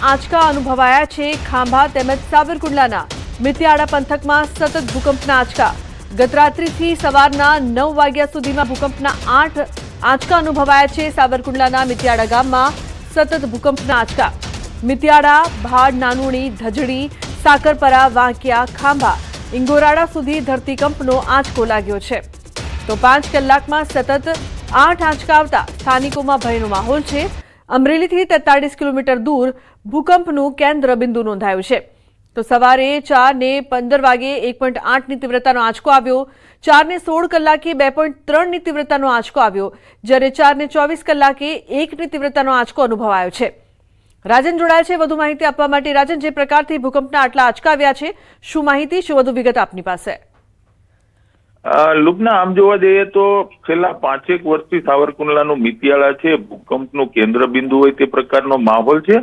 આંચકા અનુભવાયા છે। ખાંભા તેમજ સાવરકુંડલાના મિતિયાળા પંથકમાં સતત ભૂકંપના આંચકા। ગત રાત્રિથી સવારના 9 વાગ્યા સુધીમાં ભૂકંપના 8 આંચકા અનુભવાયા છે। સાવરકુંડલાના મિતિયાળા ગામમાં સતત ભૂકંપના આંચકા। મિતિયાળા, ભાડ, નાનુણી, ધજડી, સાકરપરા, વાંકિયા, ખાંભા, ઇંગોરાળા સુધી ધરતીકંપનો આંચકો લાગ્યો છે। તો 5 કલાકમાં સતત 8 આંચકા આવતા સ્થાનિકોમાં ભયનો માહોલ છે। અમરેલીથી 43 કિલોમીટર દૂર ભૂકંપનું કેન્દ્ર બિંદુ નોંધાયું છે। તો સવારે 4:15 વાગે 1.8ની તીવ્રતાનો આંચકો આવ્યો। 4:16 કલાકે 2.3ની તીવ્રતાનો આંચકો આવ્યો, જ્યારે 4:24 કલાકે 1ની તીવ્રતાનો આંચકો અનુભવાયો છે। રાજન જોડાયા છે વધુ માહિતી આપવા માટે। રાજન, જે પ્રકારથી ભૂકંપના આટલા આંચકા આવ્યા છે, શું માહિતી, શું વધુ વિગત આપની પાસે? લુબના, આમ જોવા જઈએ તો છેલ્લા 5 વર્ષથી સાવરકુંડલાનું મિતિયાળા છે ભૂકંપનું કેન્દ્ર બિંદુ હોય તે પ્રકારનો માહોલ છે।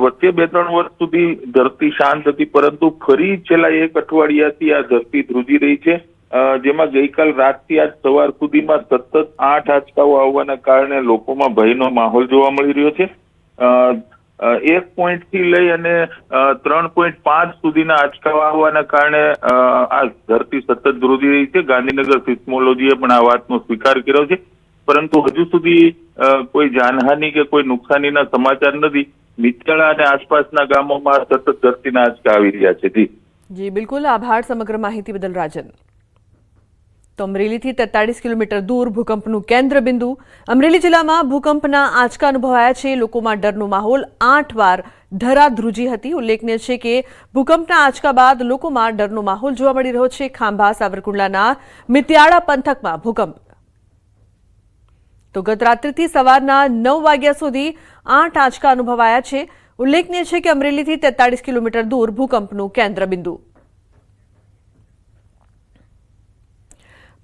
વચ્ચે 2-3 વર્ષ સુધી ધરતી શાંત હતી, પરંતુ ફરી છેલ્લા 1 અઠવાડિયાથી આ ધરતી ધ્રુજી રહી છે, જેમાં ગઈકાલ રાતથી આજ સવાર સુધીમાં સતત 8 આંચકાઓ આવવાના કારણે લોકોમાં ભયનો માહોલ જોવા મળી રહ્યો છે। 1 પોઈન્ટથી લઈ અને 3.5 સુધીના આંચકાઓ આવવાના કારણે આ ધરતી સતત ધ્રુજી રહી છે। ગાંધીનગર સિસ્મોલોજીએ પણ આ વાતનો સ્વીકાર કર્યો છે, પરંતુ હજુ સુધી કોઈ જાનહાનિ કે કોઈ નુકસાનીના સમાચાર નથી। મિતિયાળા અને આસપાસના ગામોમાં સતત ધરતીના આંચકા આવી રહ્યા છે। જી બિલકુલ, આભાર સમગ્ર માહિતી બદલ રાજન। તો અમરેલીથી 43 કિલોમીટર દૂર ભૂકંપનું કેન્દ્ર બિંદુ। અમરેલી જિલ્લામાં ભૂકંપના આંચકા અનુભવાયા છે। લોકોમાં ડરનો માહોલ। 8 વાર ધરા ધ્રુજી હતી। ઉલ્લેખનીય છે કે ભૂકંપના આંચકા બાદ લોકોમાં ડરનો માહોલ જોવા મળી રહ્યો છે। ખાંભા, સાવરકુંડલાના મિતિયાળા પંથકમાં ભૂકંપ। તો ગત રાત્રિથી સવારના 9 વાગ્યા સુધી 8 આંચકા અનુભવાયા છે। ઉલ્લેખનીય છે કે અમરેલીથી 43 કિલોમીટર દૂર ભૂકંપનું કેન્દ્ર બિંદુ।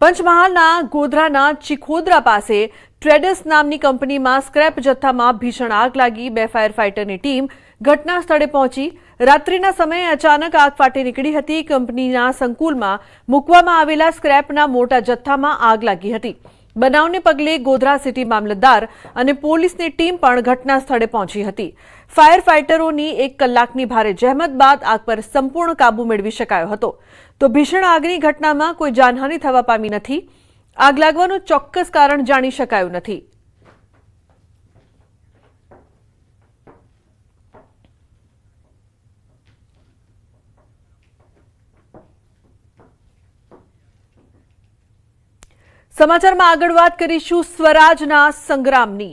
પંચમહાલના ગોધરાના ચિખોદરા પાસે ટ્રેડર્સ નામની કંપનીમાં સ્ક્રેપ જથ્થામાં ભીષણ આગ લાગી। 2 ફાયર ફાઇટરની ટીમ ઘટના સ્થળે પહોંચી। રાત્રિના સમયે અચાનક આગ ફાટી નીકળી હતી। કંપનીના સંકુલમાં મૂકવામાં આવેલા સ્ક્રેપના મોટા જથ્થામાં આગ લાગી હતી। બનાવને પગલે ગોધરા સિટી મામલતદાર અને પોલીસની ટીમ પણ ઘટના સ્થળે પહોંચી હતી। ફાયર ફાઇટરોની 1 કલાકની ભારે જહેમત બાદ આગ પર સંપૂર્ણ કાબુ મેળવી શકાયો હતો। તો ભીષણ આગની ઘટનામાં કોઈ જાનહાનિ થવા પામી નથી। આગ લાગવાનું ચોક્કસ કારણ જાણી શકાયું નથી। સમાચારમાં આગળ વાત કરીશું સ્વરાજના સંગ્રામની।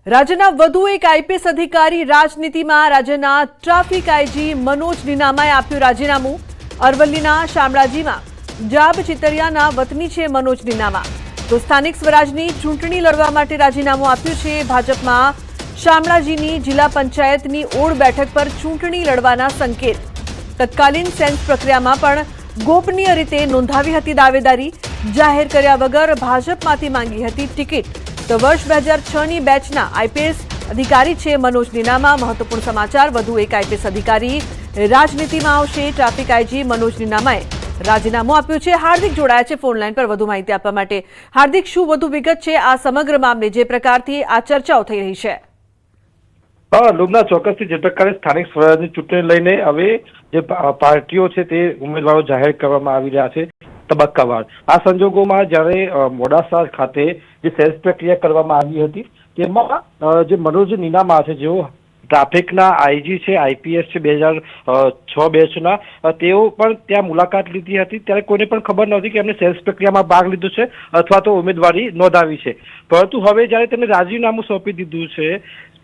રાજ્યના વધુ એક આઈપીએસ અધિકારી રાજનીતિમાં। રાજ્યના ટ્રાફિક આઈજી મનોજ નીનામાએ આપ્યું રાજીનામું। અરવલ્લીના શામળાજીમાં જાબ ચિતરિયાના વતની છે મનોજ નીનામા। તો સ્થાનિક સ્વરાજની ચૂંટણી લડવા માટે રાજીનામું આપ્યું છે। ભાજપમાં શામળાજીની જિલ્લા પંચાયતની ઓડ બેઠક પર ચૂંટણી લડવાના સંકેત। તત્કાલીન સેન્સ પ્રક્રિયામાં પણ ગોપનીય રીતે નોંધાવી હતી દાવેદારી। જાહેર કર્યા વગર ભાજપમાંથી માંગી હતી ટિકિટ। તો વર્ષ 2006ની બેચના આઈપીએસ અધિકારી છે મનોજ નીનામા। મહત્વપૂર્ણ સમાચાર, વધુ એક આઈપીએસ અધિકારી રાજનીતિમાં આવશે। ટ્રાફિક આઈજી મનોજ નીનામાએ રાજીનામું આપ્યું છે। હાર્દિક જોડાયા છે ફોન લાઈન પર વધુ માહિતી આપવા માટે। હાર્દિક, શું વધુ વિગત છે આ સમગ્ર મામલે, જે પ્રકારથી આ ચર્ચાઓ થઈ રહી છે? લુબના, ચોક્કસથી જે પ્રકારે સ્થાનિક સ્વરાજની ચૂંટણી લઈને હવે જે પાર્ટીઓ છે તે ઉમેદવારો જાહેર કરવામાં આવી રહ્યા છે તબક્કાવાર। આ સંજોગોમાં જ્યારે મોડાસા ખાતે જે સેલ્સ પ્રક્રિયા કરવામાં આવી હતી તેમાં જે મનોજ નીનામા છે, જેઓ ટ્રાફિકના આઈજી છે, આઈપીએસ છે 2006 બેચના, તેઓ પણ ત્યાં મુલાકાત લીધી હતી। ત્યારે કોઈને પણ ખબર નહોતી કે એમને સેલ્સ પ્રક્રિયામાં ભાગ લીધો છે અથવા તો ઉમેદવારી નોંધાવી છે, પરંતુ હવે જ્યારે તેમને રાજીનામું સોંપી દીધું છે,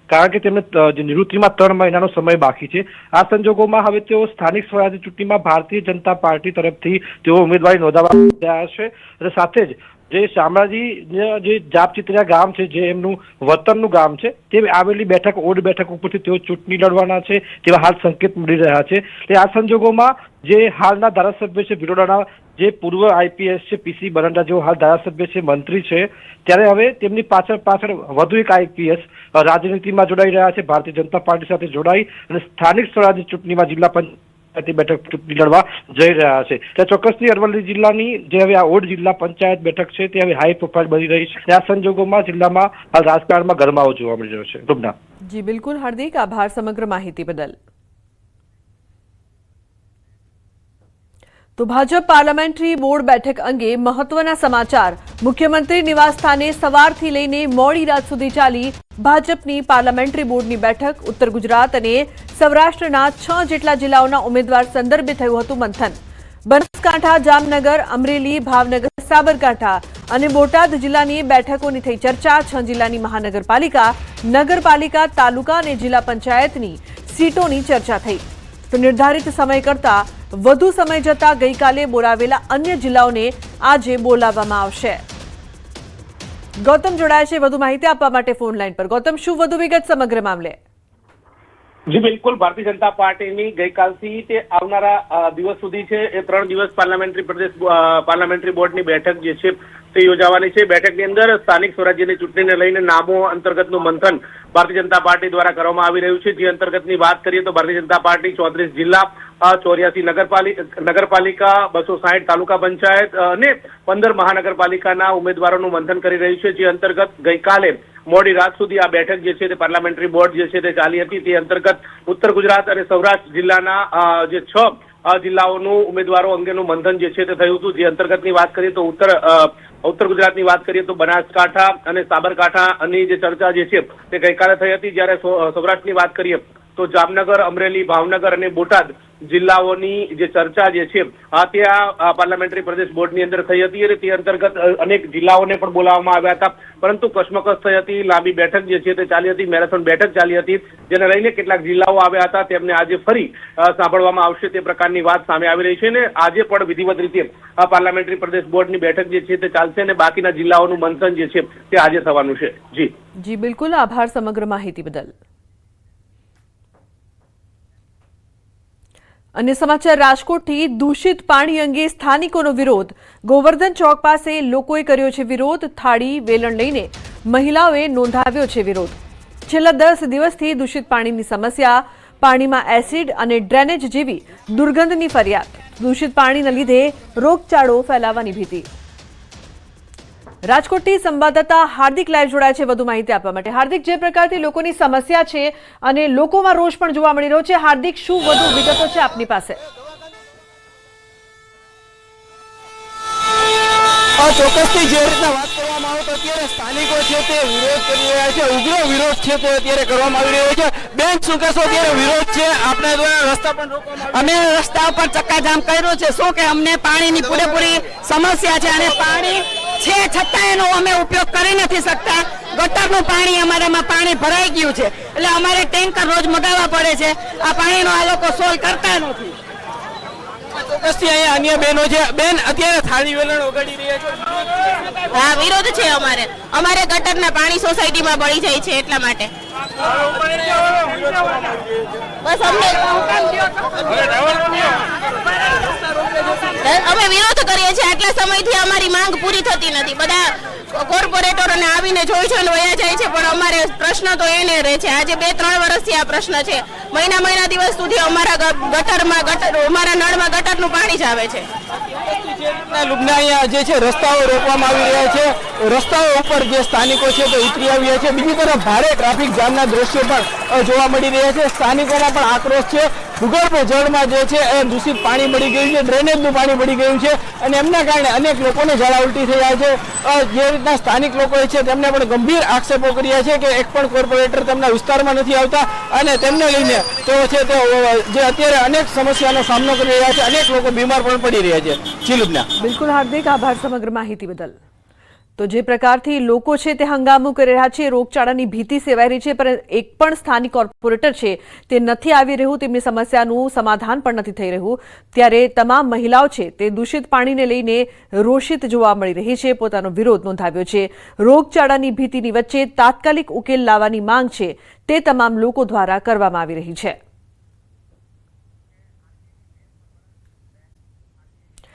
કારણ કે તેમને નિવૃત્તિમાં 3 મહિનાનો સમય બાકી છે। આ સંજોગોમાં હવે તેઓ સ્થાનિક સ્વરાજ્ય ચૂંટણીમાં ભારતીય જનતા પાર્ટી તરફથી તેઓ ઉમેદવારી નોંધાવવા રહ્યા છે। અને સાથે જ જે શામળાજી જે જાપ ચિતરિયા ગામ છે, જે એમનું વતનનું ગામ છે, તે આવેલી બેઠક ઓડ બેઠક ઉપરથી તેઓ ચૂંટણી લડવાના છે તેવા હાલ સંકેત મળી રહ્યા છે। એટલે આ સંજોગોમાં જે હાલના ધારાસભ્ય છે ભિલોડાના, જે પૂર્વ આઈપીએસ છે પીસી બરંડા, જેઓ હાલ ધારાસભ્ય છે, મંત્રી છે, ત્યારે હવે તેમની પાછળ વધુ એક આઈપીએસ રાજનીતિમાં જોડાઈ રહ્યા છે। ભારતીય જનતા પાર્ટી સાથે જોડાઈ અને સ્થાનિક સ્વરાજ્ય ચૂંટણીમાં જિલ્લા પંચાયતી બેઠક ચૂંટણી લડવા જઈ રહ્યા છે. ત્યાં ચોક્કસથી અરવલ્લી જિલ્લાની જે હવે આ ઓડ જિલ્લા પંચાયત બેઠક છે તે હવે હાઈ પ્રોફાઇલ બની રહી છે. આ સંજોગોમાં જિલ્લામાં હાલ રાજકારણમાં ગરમાવો જોવા મળી રહ્યો છે. રૂબના. જી બિલકુલ હાર્દિક, આભાર સમગ્ર માહિતી બદલ. તો ભાજપ પાર્લામેન્ટરી બોર્ડ બેઠક અંગે મહત્વના સમાચાર. મુખ્યમંત્રી નિવાસસ્થાને સવારથી લઈને મોડી રાત સુધી ચાલી ભાજપની પાર્લામેન્ટરી બોર્ડની બેઠક. ઉત્તર ગુજરાત અને સૌરાષ્ટ્રના 6 જેટલા જિલ્લાઓના ઉમેદવાર સંદર્ભે થયું હતું મંથન. બનાસકાંઠા, જામનગર, અમરેલી, ભાવનગર, સાબરકાંઠા અને બોટાદ જિલ્લાની બેઠકોની થઈ ચર્ચા. 6 જિલ્લાની મહાનગરપાલિકા, નગરપાલિકા, તાલુકા અને જિલ્લા પંચાયતની સીટોની ચર્ચા થઈ. તો નિર્ધારિત સમય કરતા વધુ સમય જતા ગઈકાલે બોલાવેલા અન્ય જિલ્લાઓને આજે બોલાવવામાં આવશે. ગૌતમ જોડાયા છે વધુ માહિતી આપવા માટે ફોન લાઈન પર. ગૌતમ, શું વધુ વિગત સમગ્ર મામલે? જી બિલકુલ, ભારતીય જનતા પાર્ટીની ગઈકાલથી તે આવનારા દિવસ સુધી છે એ 3 દિવસ પાર્લામેન્ટરી બોર્ડની બેઠક જે છે તે યોજાવાની છે. બેઠકની અંદર સ્થાનિક સ્વરાજ્યની ચૂંટણીને લઈને નામો અંતર્ગતનું મંથન ભારતીય જનતા પાર્ટી દ્વારા કરવામાં આવી રહ્યું છે. જે અંતર્ગતની વાત કરીએ તો ભારતીય જનતા પાર્ટી 34 જિલ્લા, 84 નગરપાલિકા, 260 તાલુકા પંચાયત અને 15 મહાનગરપાલિકાના ઉમેદવારોનું મંથન કરી રહ્યું છે. જે અંતર્ગત ગઈકાલે મોડી રાત સુધી આ બેઠક જે છે તે પાર્લામેન્ટરી બોર્ડ જે છે તે ચાલી હતી. તે અંતર્ગત ઉત્તર ગુજરાત અને સૌરાષ્ટ્ર જિલ્લાના જે 6 જિલ્લાઓનું ઉમેદવારો અંગેનું મંથન જે છે તે થયું હતું. જે અંતર્ગતની વાત કરીએ તો ઉત્તર ગુજરાતની વાત કરીએ તો બનાસકાંઠા અને સાબરકાંઠાની જે ચર્ચા જે છે તે ગઈકાલે થઈ હતી. જ્યારે સૌરાષ્ટ્રની વાત કરીએ તો જામનગર, અમરેલી, ભાવનગર અને બોટાદ જિલ્લાઓની જે ચર્ચા જે છે તે આ પાર્લામેન્ટરી પ્રદેશ બોર્ડની અંદર થઈ હતી અને તે અંતર્ગત અનેક જિલ્લાઓને પણ બોલાવવામાં આવ્યા હતા. પરંતુ કશ્મકશ થઈ હતી. લાંબી બેઠક જે છે તે ચાલી હતી, મેરેથોન બેઠક ચાલી હતી, જેને લઈને કેટલાક જિલ્લાઓ આવ્યા હતા તેમને આજે ફરી સાંભળવામાં આવશે તે પ્રકારની વાત સામે આવી રહી છે. અને આજે પણ વિધિવત રીતે આ પાર્લામેન્ટરી પ્રદેશ બોર્ડની બેઠક જે છે તે ચાલશે અને બાકીના જિલ્લાઓનું મંથન જે છે તે આજે થવાનું છે. જી બિલકુલ, આભાર સમગ્ર માહિતી બદલ. અન્ય સમાચાર. રાજકોટથી દૂષિત પાણી અંગે સ્થાનિકોનો વિરોધ. ગોવર્ધન ચોક પાસે લોકોએ કર્યો છે વિરોધ. થાળી, વેલણ લઈને મહિલાઓએ નોંધાવ્યો છે વિરોધ. છેલ્લા 10 દિવસથી દૂષિત પાણીની સમસ્યા, પાણીમાં એસિડ અને ડ્રેનેજ જેવી દુર્ગંધની ફરિયાદ. દૂષિત પાણીના લીધે રોગચાળો ફેલાવાની ભીતિ. રાજકોટથી સંવાદદાતા હાર્દિક લાઈવ જોડાયા છે વધુ માહિતી આપવા માટે. હાર્દિક, જે પ્રકારથી લોકોની સમસ્યા છે અને લોકોમાં રોષ પણ જોવા મળી રહ્યો છે, હાર્દિક, શું વધુ વિગતો છે આપની પાસે? ચોક્કસથી જે રીતના વાત કરવામાં આવે તો અત્યારે સ્થાનિકો છે તે વિરોધ કરી રહ્યા છે. ઉગ્ર વિરોધ છે તે અત્યારે કરવામાં આવી રહ્યો છે. બેન, શું કહેશો? અત્યારે વિરોધ છે, આપણે દ્વારા રસ્તા પણ રોકવામાં અમે રસ્તા ઉપર ચક્કાજામ કર્યો છે. શું કે અમને પાણીની પૂરેપૂરી સમસ્યા છે અને પાણી છે છતાં એનો અમે ઉપયોગ કરી નથી શકતા. ગટરનું પાણી અમારામાં પાણી ભરાઈ ગયું છે એટલે અમારે ટેન્કર રોજ મગાવવા પડે છે. આ પાણીનો આ લોકો સોલ્વ કરતા નથી. ચોક્કસથી અહીંયા અન્ય બહેનો છે. બેન, અત્યારે થાળી વેલણ ઓગાડી રહ્યા છે. હા, વિરોધ છે અમારે. અમારે ગટરના પાણી સોસાયટીમાં બળી જાય છે એટલા માટે. બસ અમે વિરોધ કરીએ છીએ. આટલા સમયથી અમારી માંગ પૂરી થતી નથી. બધા કોર્પોરેટરોને આવીને જોઈ છે વયા જાય છે પણ અમારે પ્રશ્ન તો એને રહે છે. આજે 2-3 વર્ષથી આ પ્રશ્ન છે. મહિના દિવસ સુધી અમારા અમારા નળમાં ગટરનું પાણી જ આવે છે. લુબના અહીંયા જે છે રસ્તાઓ રોકવામાં આવી રહ્યા છે. રસ્તાઓ ઉપર જે સ્થાનિકો છે તે ઉતરી આવ્યા છે. બીજી તરફ ભારે ટ્રાફિક જામના દ્રશ્યો પણ જોવા મળી રહ્યા છે. સ્થાનિકોમાં પણ આક્રોશ છે. ભૂગર્ભ જળમાં જે છે એ દૂષિત પાણી મળી ગયું છે, ડ્રેનેજનું પાણી મળી ગયું છે અને એમના કારણે અનેક લોકોને ઝાડા ઉલટી થઈ રહ્યા છે. જે રીતના સ્થાનિક લોકો છે તેમને પણ ગંભીર આક્ષેપો કર્યા છે કે એક પણ કોર્પોરેટર તેમના વિસ્તારમાં નથી આવતા અને તેમને લઈને તેઓ છે તે જે અત્યારે અનેક સમસ્યાનો સામનો કરી રહ્યા છે. અનેક લોકો બીમાર પણ પડી રહ્યા છે. જી બિલકુલ હાર્દિક, આભાર સમગ્ર માહિતી બદલ. તો જે પ્રકારથી લોકો છે તે હંગામો કરી રહ્યા છે, રોગચાળાની ભીતિ સેવાઈ રહી છે, પણ એક પણ સ્થાનિક કોર્પોરેટર છે તે નથી આવી રહ્યું, તેમની સમસ્યાનું સમાધાન પણ નથી થઈ રહ્યું. ત્યારે તમામ મહિલાઓ છે તે દૂષિત પાણીને લઈને રોષિત જોવા મળી રહી છે, પોતાનો વિરોધ નોંધાવ્યો છે. રોગચાળાની ભીતિની વચ્ચે તાત્કાલિક ઉકેલ લાવવાની માંગ છે તે તમામ લોકો દ્વારા કરવામાં આવી રહી છે.